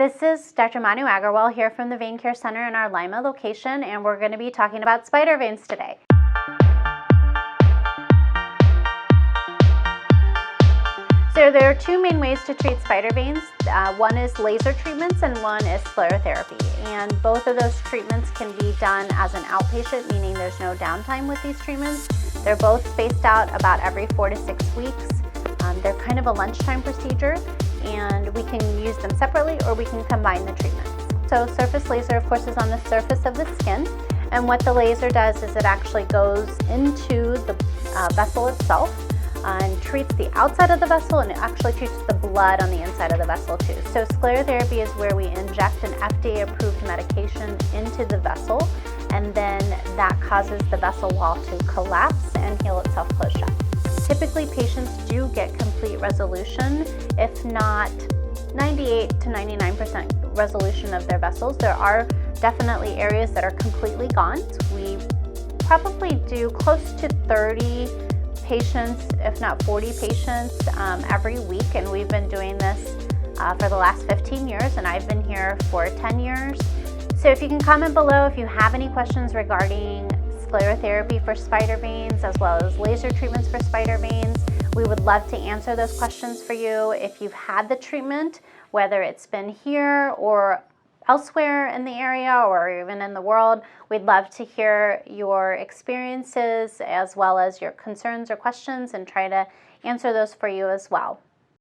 This is Dr. Manu Aggarwal here from the Vein Care Center in our Lima location, and we're going to be talking about spider veins today. So there are two main ways to treat spider veins. One is laser treatments and one is sclerotherapy. And both of those treatments can be done as an outpatient, meaning there's no downtime with these treatments. They're both spaced out about every 4 to 6 weeks. They're kind of a lunchtime procedure, and we can use them separately or we can combine the treatments. So surface laser, of course, is on the surface of the skin, and what the laser does is it actually goes into the vessel itself and treats the outside of the vessel, and it actually treats the blood on the inside of the vessel too. So sclerotherapy is where we inject an FDA-approved medication into the vessel, and then that causes the vessel wall to collapse and heal itself closed shut. Typically, patients do get complete resolution, if not 98 to 99% resolution of their vessels. There are definitely areas that are completely gone. We probably do close to 30 patients, if not 40 patients every week, and we've been doing this for the last 15 years, and I've been here for 10 years. So if you can comment below if you have any questions regarding sclerotherapy for spider veins as well as laser treatments for spider veins. We would love to answer those questions for you. If you've had the treatment, whether it's been here or elsewhere in the area or even in the world, we'd love to hear your experiences as well as your concerns or questions and try to answer those for you as well.